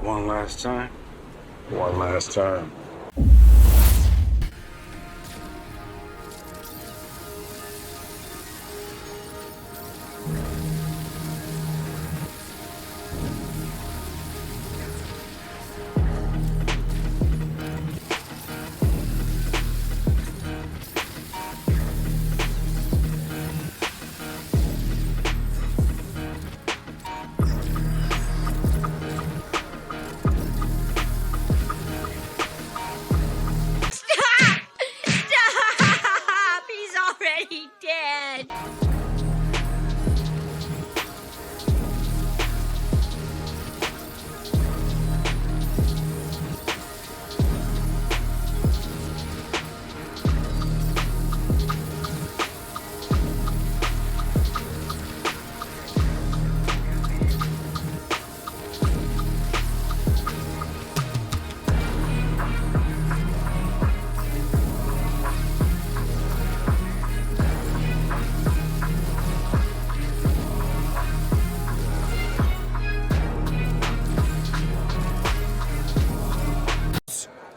One last time. One last time.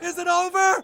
Is it over?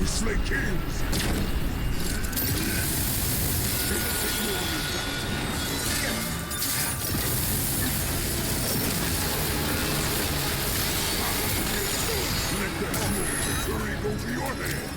Slay kings! Let that fury go to your head!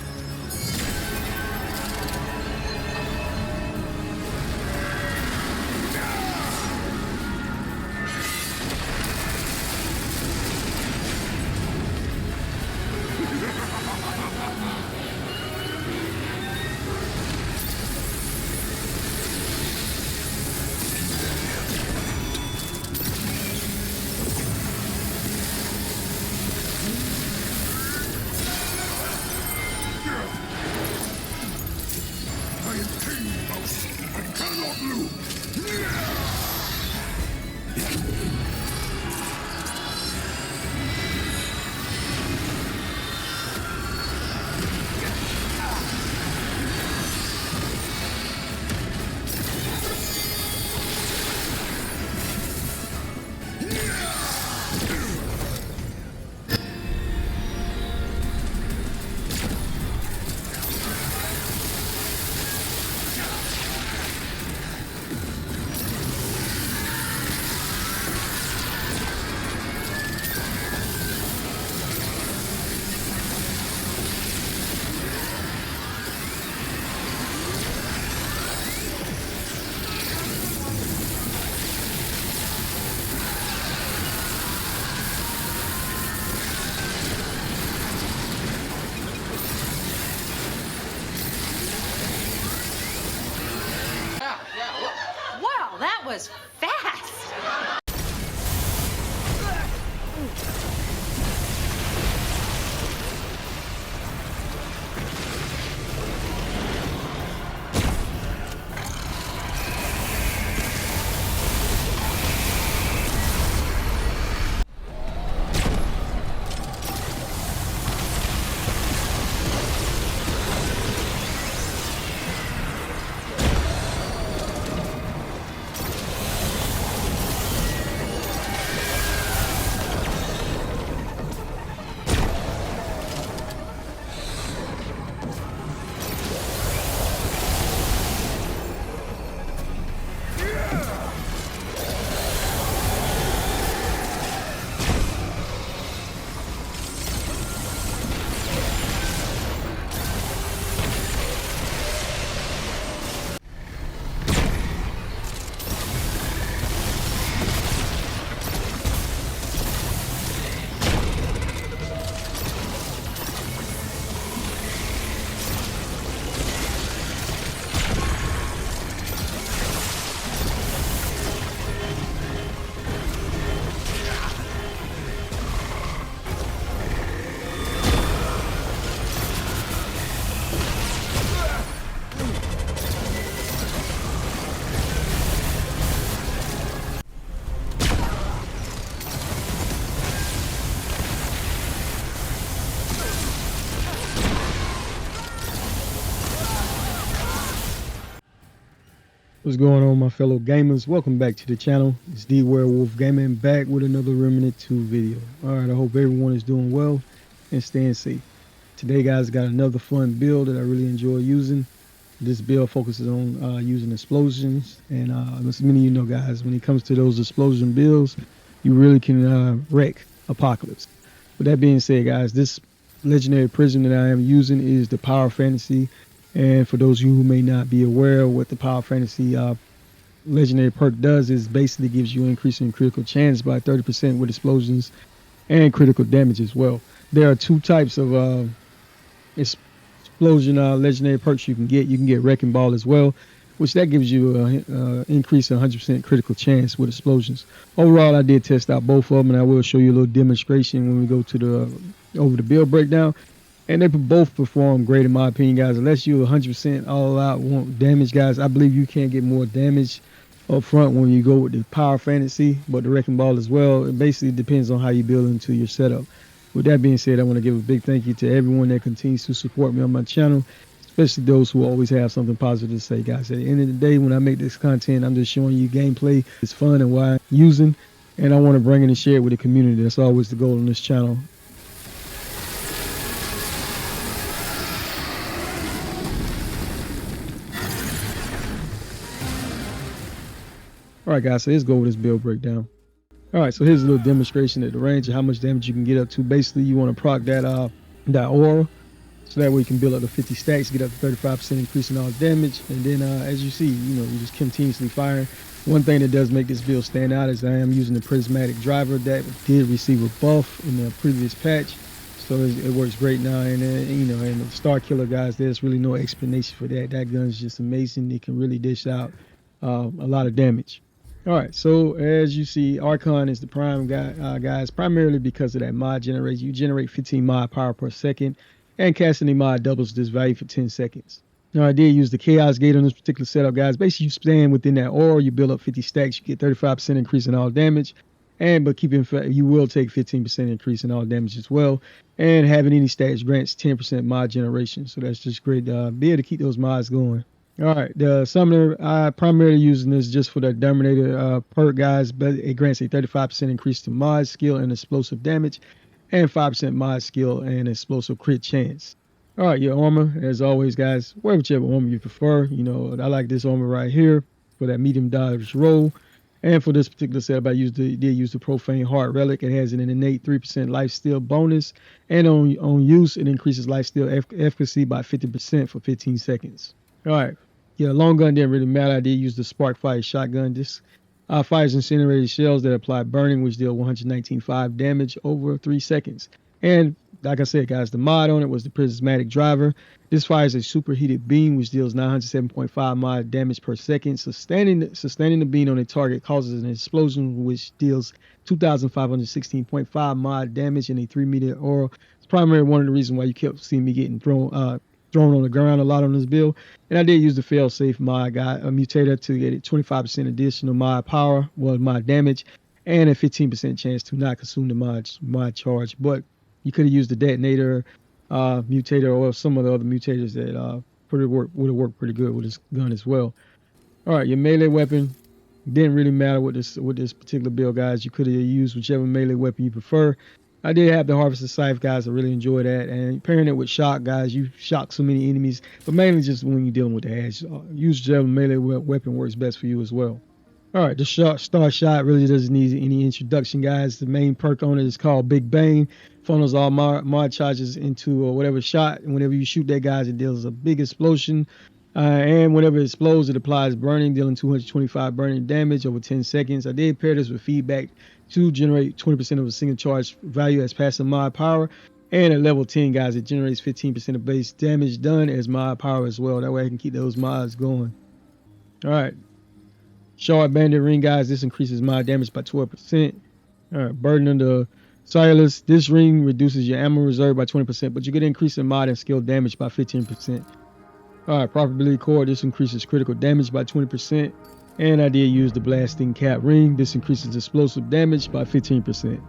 What's going on, my fellow gamers? Welcome back to the channel. It's D Werewolf Gaming back with another Remnant 2 video. Alright, I hope everyone is doing well and staying safe. Today, guys, got another fun build that I really enjoy using. This build focuses on using explosions, and as many of you know, guys, when it comes to those explosion builds, you really can wreck Apocalypse. With that being said, guys, this legendary prism that I am using is the Power Fantasy. And for those of you who may not be aware, what the Power Fantasy legendary perk does is basically gives you an increase in critical chance by 30% with explosions and critical damage as well. There are two types of explosion legendary perks you can get. You can get Wrecking Ball as well, which that gives you an increase in 100% critical chance with explosions. Overall, I did test out both of them, and I will show you a little demonstration when we go to the over the build breakdown. And they both perform great in my opinion, guys. Unless you're 100% all out want damage, guys, I believe you can get more damage up front when you go with the Power Fantasy, but the Wrecking Ball as well. It basically depends on how you build into your setup. With that being said, I want to give a big thank you to everyone that continues to support me on my channel, especially those who always have something positive to say, guys. At the end of the day, when I make this content, I'm just showing you gameplay. It's fun and why I'm using, and I want to bring it and share it with the community. That's always the goal on this channel. Alright, guys, so let's go with this build breakdown. Alright, so here's a little demonstration at the range of how much damage you can get up to. Basically, you want to proc that aura, so that way you can build up to 50 stacks, get up to 35% increase in all damage, and then as you see, you just continuously firing. One thing that does make this build stand out is I am using the prismatic driver that did receive a buff in the previous patch, so it works great now. And and the Star Killer, guys, there's really no explanation for that. That gun is just amazing. It can really dish out a lot of damage. All right, so as you see, Archon is the prime guy, guys, primarily because of that mod generation. You generate 15 mod power per second, and casting a mod doubles this value for 10 seconds. Now, I did use the Chaos Gate on this particular setup, guys. Basically, you stand within that aura, you build up 50 stacks, you get 35% increase in all damage, but keep in fact, you will take 15% increase in all damage as well. And having any stats grants 10% mod generation, so that's just great to be able to keep those mods going. All right, the summoner, I primarily using this just for the Dominator perk, guys, but it grants a 35% increase to mod skill and explosive damage, and 5% mod skill and explosive crit chance. All right, your armor, as always, guys, whichever armor you prefer. I like this armor right here for that medium dodge roll. And for this particular setup, I did use the Profane Heart Relic. It has an innate 3% lifesteal bonus, and on use, it increases lifesteal efficacy by 50% for 15 seconds. All right, yeah, long gun didn't really matter. I did use the Sparkfire shotgun. This fires incinerated shells that apply burning, which deal 119.5 damage over 3 seconds. And like I said, guys, the mod on it was the prismatic driver. This fires a superheated beam, which deals 907.5 mod damage per second. Sustaining the beam on a target causes an explosion, which deals 2,516.5 mod damage in a 3-meter aura. It's primarily one of the reasons why you kept seeing me getting thrown on the ground a lot on this build. And I did use the fail-safe mod, got a mutator to get it 25% additional mod power, mod damage, and a 15% chance to not consume the mod charge. But you could have used the detonator mutator or some of the other mutators that would have worked pretty good with this gun as well. All right, your melee weapon didn't really matter with this particular build, guys. You could have used whichever melee weapon you prefer. I did have the Harvester Scythe, guys. I really enjoy that. And pairing it with shock, guys, you shock so many enemies, but mainly just when you're dealing with the edge. Use whichever melee weapon works best for you as well. All right, the Star Shot really doesn't need any introduction, guys. The main perk on it is called Big Bang. Funnels all mod charges into whatever shot, and whenever you shoot that, guys, it deals a big explosion. And whenever it explodes, it applies burning, dealing 225 burning damage over 10 seconds. I did pair this with feedback to generate 20% of a single charge value as passive mod power. And at level 10, guys, it generates 15% of base damage done as mod power as well. That way I can keep those mods going. All right. Shard Bandit Ring, guys, this increases mod damage by 12%. All right, Burden of the Silas. This ring reduces your ammo reserve by 20%, but you get an increase in mod and skill damage by 15%. All right, Probability Core, this increases critical damage by 20. And I did use the Blasting Cap Ring. This increases explosive damage by 15%.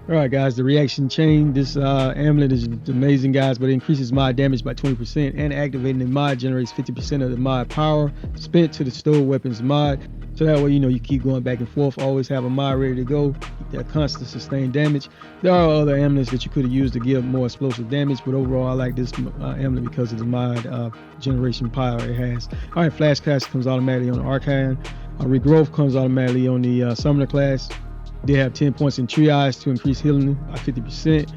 All right, guys, the reaction chain. This amulet is amazing, guys, but it increases mod damage by 20%, and activating the mod generates 50% of the mod power spent to the stored weapons mod. So that way, you keep going back and forth. Always have a mod ready to go. Keep that constant sustained damage. There are other amulets that you could have used to give more explosive damage, but overall, I like this amulet because of the mod generation power it has. All right, Flash class comes automatically on the Archon. Regrowth comes automatically on the Summoner class. They have 10 points in Triage to increase healing by 50%.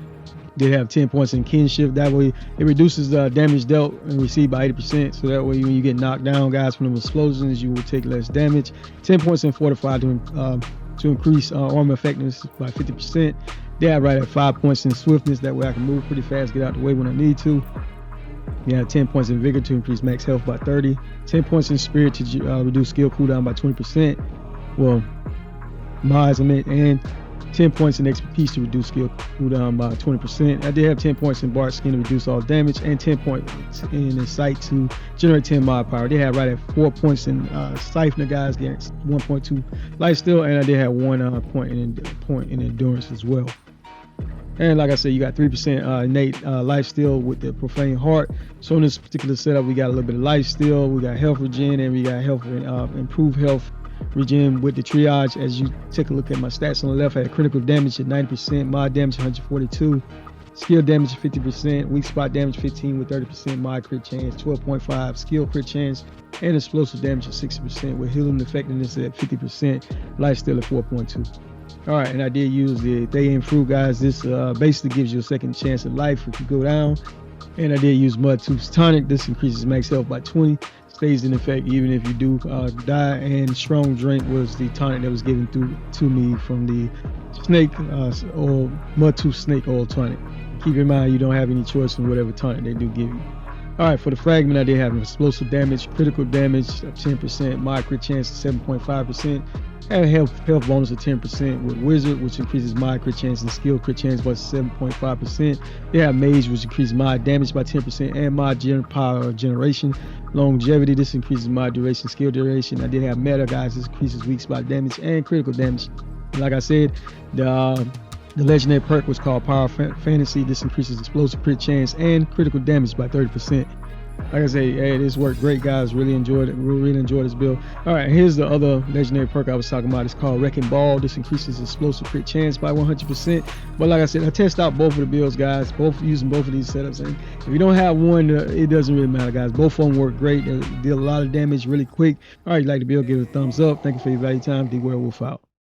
They have 10 points in Kinship. That way, it reduces the damage dealt and received by 80%. So that way, when you get knocked down, guys, from the explosions, you will take less damage. 10 points in Fortify to increase armor effectiveness by 50%. They have right at 5 points in Swiftness. That way, I can move pretty fast, get out the way when I need to. You have 10 points in Vigor to increase max health by 30. 10 points in Spirit to reduce skill cooldown by 20%. Well, mods, and 10 points in XP piece to reduce skill cooldown by 20%. I did have 10 points in Bart Skin to reduce all damage, and 10 points in Insight to generate 10 mod power. They have right at 4 points in Siphoner, guys, getting 1.2 lifesteal, and I did have 1 point in endurance as well. And like I said, you got 3% innate lifesteal with the Profane Heart. So in this particular setup, we got a little bit of lifesteal, we got health regen, and we got health improved health regen with the Triage. As you take a look at my stats on the left, I had critical damage at 90%, mod damage 142, skill damage 50%, weak spot damage 15 with 30% mod crit chance, 12.5 skill crit chance, and explosive damage at 60% with healing effectiveness at 50%, lifesteal at 4.2. All right, and I did use the Day in Fruit, guys. This basically gives you a second chance at life if you go down. And I did use Mud Tooth's Tonic. This increases max health by 20, stays in effect even if you do die. And Strong Drink was the tonic that was given to me from the snake oil, Mud Tooth Snake Oil Tonic. Keep in mind you don't have any choice in whatever tonic they do give you. All right, for the fragment, I did have explosive damage, critical damage of 10%, mod crit chance of 7.5%, and health bonus of 10% with Wizard, which increases mod crit chance, and skill crit chance by 7.5%. They have Mage, which increases mod damage by 10%, and mod power generation. Longevity, this increases mod duration, skill duration. I did have Meta, guys. This increases weak spot damage and critical damage. Like I said, the legendary perk was called Power Fantasy. This increases explosive crit chance and critical damage by 30%. Like I say, hey, this worked great, guys. Really enjoyed it. Really enjoyed this build. All right, here's the other legendary perk I was talking about. It's called Wrecking Ball. This increases explosive crit chance by 100%. But like I said, I test out both of the builds, guys. Using both of these setups. And if you don't have one, it doesn't really matter, guys. Both of them work great. They deal a lot of damage really quick. All right, you like the build, give it a thumbs up. Thank you for your valuable time. D Werewolf out.